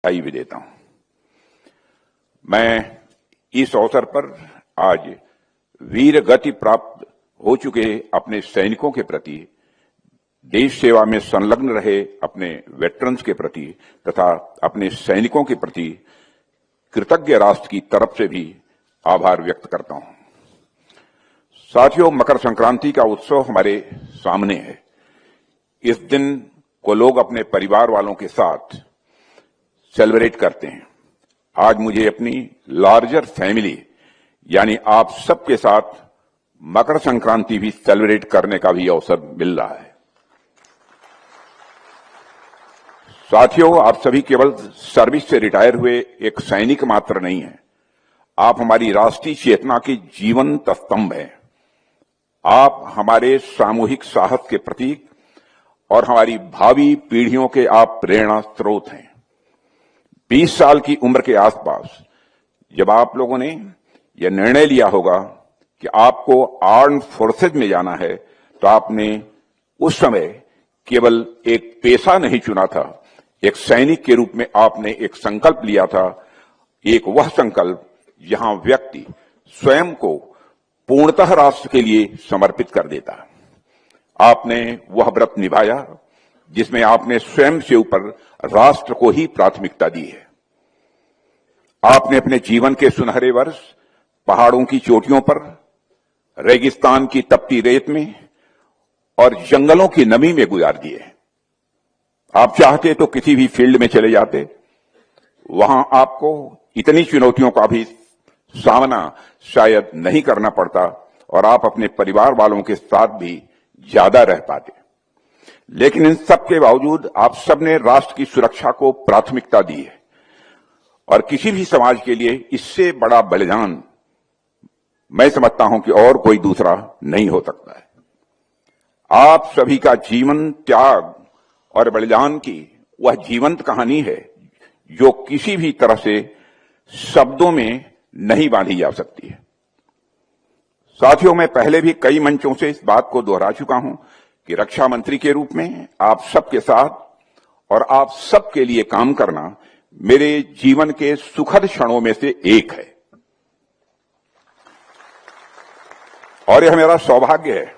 बधाई भी देता हूं। मैं इस अवसर पर आज वीर गति प्राप्त हो चुके अपने सैनिकों के प्रति, देश सेवा में संलग्न रहे अपने वेटरन्स के प्रति तथा अपने सैनिकों के प्रति कृतज्ञ राष्ट्र की तरफ से भी आभार व्यक्त करता हूं। साथियों, मकर संक्रांति का उत्सव हमारे सामने है। इस दिन को लोग अपने परिवार वालों के साथ सेलिब्रेट करते हैं। आज मुझे अपनी लार्जर फैमिली यानी आप सबके साथ मकर संक्रांति भी सेलिब्रेट करने का भी अवसर मिल रहा है। साथियों, आप सभी केवल सर्विस से रिटायर हुए एक सैनिक मात्र नहीं हैं। आप हमारी राष्ट्रीय चेतना के जीवंत स्तंभ हैं। आप हमारे सामूहिक साहस के प्रतीक और हमारी भावी पीढ़ियों के आप प्रेरणा स्रोत हैं। 20 साल की उम्र के आसपास जब आप लोगों ने यह निर्णय लिया होगा कि आपको आर्म्ड फोर्सेज में जाना है, तो आपने उस समय केवल एक पेशा नहीं चुना था, एक सैनिक के रूप में आपने एक संकल्प लिया था। एक वह संकल्प जहां व्यक्ति स्वयं को पूर्णतः राष्ट्र के लिए समर्पित कर देता। आपने वह व्रत निभाया जिसमें आपने स्वयं से ऊपर राष्ट्र को ही प्राथमिकता दी है। आपने अपने जीवन के सुनहरे वर्ष पहाड़ों की चोटियों पर, रेगिस्तान की तपती रेत में और जंगलों की नमी में गुजार दिए। आप चाहते तो किसी भी फील्ड में चले जाते, वहां आपको इतनी चुनौतियों का भी सामना शायद नहीं करना पड़ता और आप अपने परिवार वालों के साथ भी ज्यादा रह पाते। लेकिन इन सब के बावजूद आप सबने राष्ट्र की सुरक्षा को प्राथमिकता दी है और किसी भी समाज के लिए इससे बड़ा बलिदान मैं समझता हूं कि और कोई दूसरा नहीं हो सकता है। आप सभी का जीवन त्याग और बलिदान की वह जीवंत कहानी है जो किसी भी तरह से शब्दों में नहीं बांधी जा सकती है। साथियों, मैं पहले भी कई मंचों से इस बात को दोहरा चुका हूं कि रक्षा मंत्री के रूप में आप सबके साथ और आप सबके लिए काम करना मेरे जीवन के सुखद क्षणों में से एक है और यह मेरा सौभाग्य है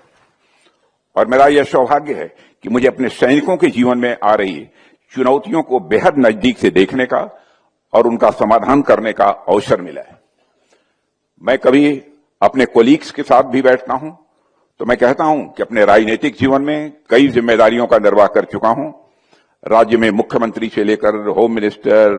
और मेरा यह सौभाग्य है कि मुझे अपने सैनिकों के जीवन में आ रही चुनौतियों को बेहद नजदीक से देखने का और उनका समाधान करने का अवसर मिला है। मैं कभी अपने कोलीग्स के साथ भी बैठता हूं तो मैं कहता हूं कि अपने राजनीतिक जीवन में कई जिम्मेदारियों का निर्वाह कर चुका हूं। राज्य में मुख्यमंत्री से लेकर होम मिनिस्टर,